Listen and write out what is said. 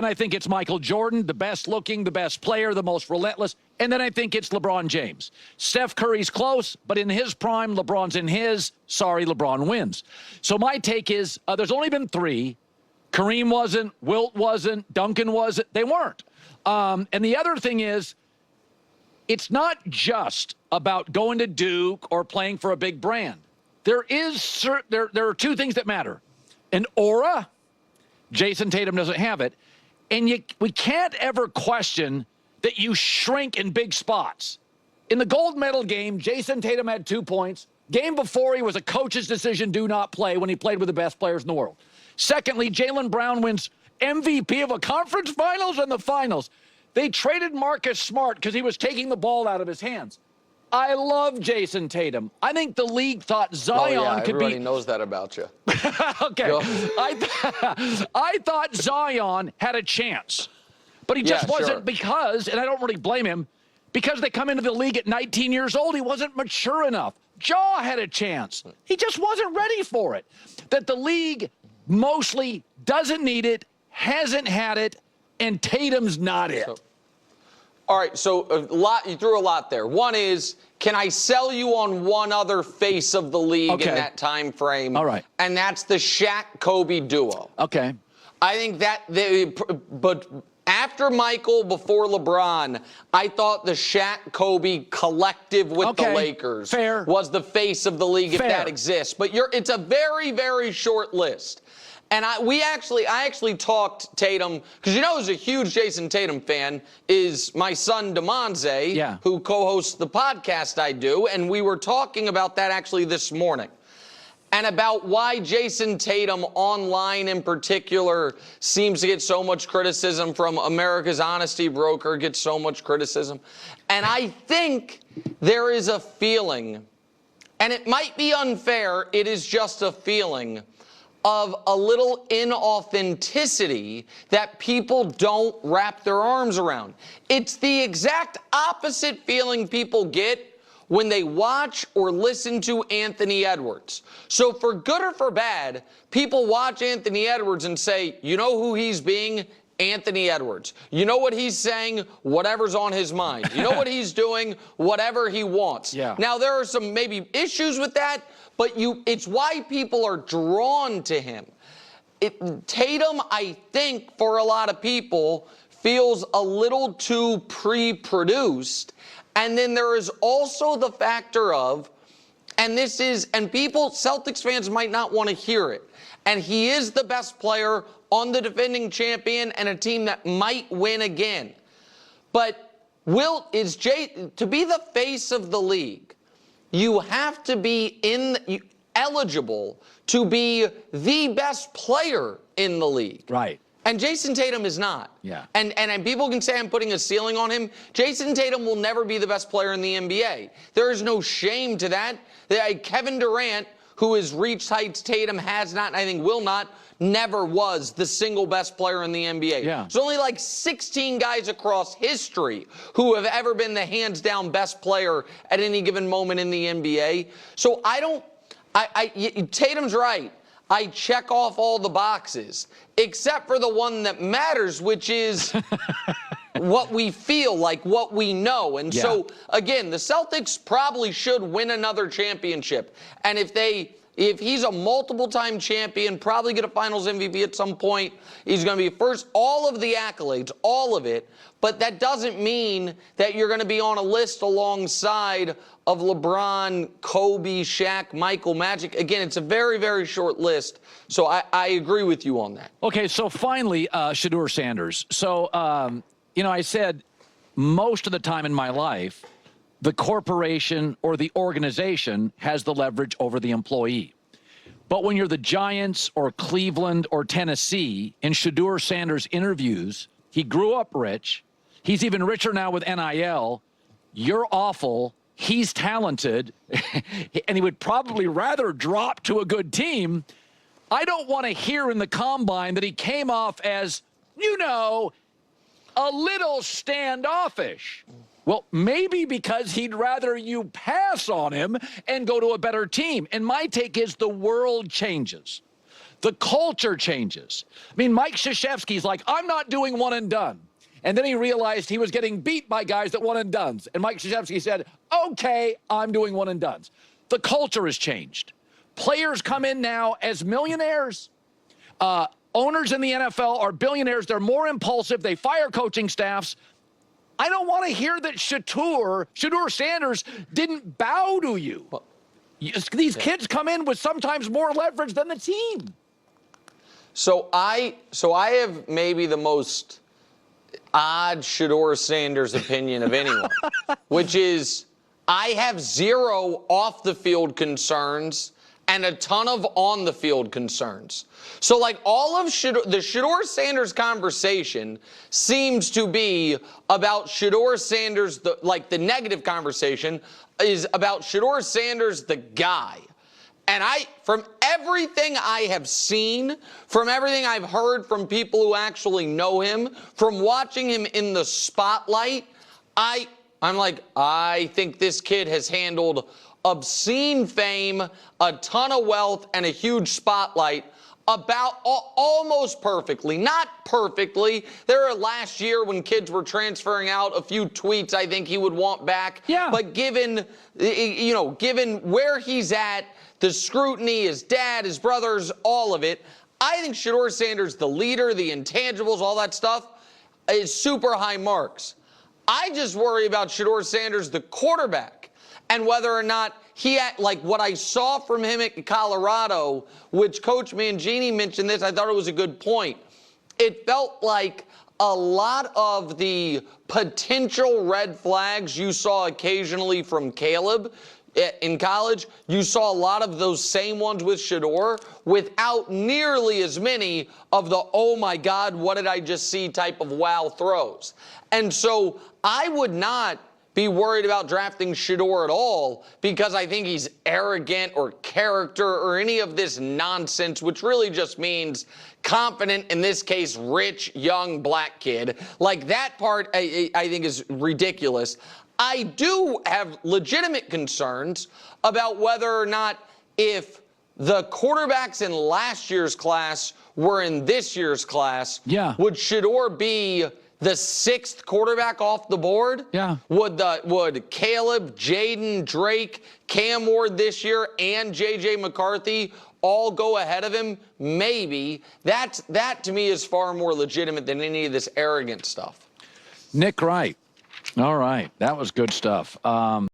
And I think it's Michael Jordan, the best looking, the best player, the most relentless. And then I think it's LeBron James. Steph Curry's close, but in his prime, LeBron's in his. Sorry, LeBron wins. So my take is there's only been 3. Kareem wasn't, Wilt wasn't, Duncan wasn't. They weren't. And the other thing is, it's not just about going to Duke or playing for a big brand. There are 2 things that matter. An aura. Jason Tatum doesn't have it. And we can't ever question that you shrink in big spots. In the gold medal game, Jason Tatum had 2 points. Game before, he was a coach's decision, do not play, when he played with the best players in the world. Secondly, Jaylen Brown wins MVP of a conference finals and the finals. They traded Marcus Smart because he was taking the ball out of his hands. I love Jason Tatum. I think the league thought Zion could be... Everybody knows that about you. Okay. I thought Zion had a chance. But he just wasn't because, and I don't really blame him, because they come into the league at 19 years old, he wasn't mature enough. Ja had a chance. He just wasn't ready for it. That the league mostly doesn't need it, hasn't had it, and Tatum's not it. All right, so you threw a lot there. One is, can I sell you on one other face of the league in that time frame? All right. And that's the Shaq-Kobe duo. Okay. I think but after Michael, before LeBron, I thought the Shaq-Kobe collective with the Lakers was the face of the league, if that exists. But it's a very, very short list. And I actually talked Tatum, because who's a huge Jason Tatum fan, is my son DeMonze, who co-hosts the podcast I do, and we were talking about that actually this morning. And about why Jason Tatum online in particular seems to get so much criticism from America's honesty broker, gets so much criticism. And I think there is a feeling, and it might be unfair, it is just a feeling, of a little inauthenticity that people don't wrap their arms around. It's the exact opposite feeling people get when they watch or listen to Anthony Edwards. So for good or for bad, people watch Anthony Edwards and say, you know who he's being? Anthony Edwards. You know what he's saying? Whatever's on his mind. You know what he's doing? Whatever he wants. Now, there are some maybe issues with that, but it's why people are drawn to him. Tatum, I think, for a lot of people, feels a little too pre-produced. And then there is also the factor of, and Celtics fans might not want to hear it, and he is the best player on the defending champion and a team that might win again. But to be the face of the league, you have to be eligible to be the best player in the league. Right. And Jason Tatum is not. Yeah. And people can say I'm putting a ceiling on him. Jason Tatum will never be the best player in the NBA. There is no shame to that. Kevin Durant, who has reached heights Tatum has not, and I think will not, never was the single best player in the NBA. There's only like 16 guys across history who have ever been the hands-down best player at any given moment in the NBA. So Tatum's right. I check off all the boxes, except for the one that matters, which is what we feel like, what we know. And so, again, the Celtics probably should win another championship. And if he's a multiple-time champion, probably get a Finals MVP at some point, he's going to be first. All of the accolades, all of it. But that doesn't mean that you're going to be on a list alongside of LeBron, Kobe, Shaq, Michael, Magic. Again, it's a very, very short list. So I agree with you on that. Okay, so finally, Shedeur Sanders. So, I said most of the time in my life, the corporation or the organization has the leverage over the employee. But when you're the Giants or Cleveland or Tennessee, in Shedeur Sanders' interviews, he grew up rich. He's even richer now with NIL. You're awful. He's talented. And he would probably rather drop to a good team. I don't want to hear in the combine that he came off as, a little standoffish. Well, maybe because he'd rather you pass on him and go to a better team. And my take is the world changes. The culture changes. I mean, Mike Krzyzewski's like, I'm not doing one and done. And then he realized he was getting beat by guys that one and dones. And Mike Krzyzewski said, okay, I'm doing one and dones. The culture has changed. Players come in now as millionaires. Owners in the NFL are billionaires. They're more impulsive. They fire coaching staffs. I don't want to hear that Shedeur Sanders didn't bow to you. These kids come in with sometimes more leverage than the team. So I have maybe the most odd Shedeur Sanders opinion of anyone, which is I have zero off-the-field concerns and a ton of on-the-field concerns. So, like, all of the Shedeur Sanders conversation seems to be about Shedeur Sanders, the negative conversation is about Shedeur Sanders, the guy. And from everything I have seen, from everything I've heard from people who actually know him, from watching him in the spotlight, I'm like, I think this kid has handled obscene fame, a ton of wealth, and a huge spotlight about almost perfectly. Not perfectly. There were last year when kids were transferring out, a few tweets I think he would want back. Yeah. But given where he's at, the scrutiny, his dad, his brothers, all of it, I think Shedeur Sanders, the leader, the intangibles, all that stuff, is super high marks. I just worry about Shedeur Sanders, the quarterback, and whether or not he had, like what I saw from him at Colorado, which Coach Mangini mentioned this, I thought it was a good point. It felt like a lot of the potential red flags you saw occasionally from Caleb in college, you saw a lot of those same ones with Shedeur without nearly as many of the, oh my God, what did I just see type of wow throws. And so I would not be worried about drafting Shedeur at all because I think he's arrogant or character or any of this nonsense, which really just means confident, in this case, rich, young, black kid. Like that part I think is ridiculous. I do have legitimate concerns about whether or not if the quarterbacks in last year's class were in this year's class, would Shedeur be the sixth quarterback off the board? Yeah. Would Caleb, Jaden, Drake, Cam Ward this year, and J.J. McCarthy all go ahead of him? Maybe. That to me is far more legitimate than any of this arrogant stuff. Nick Wright. All right. That was good stuff.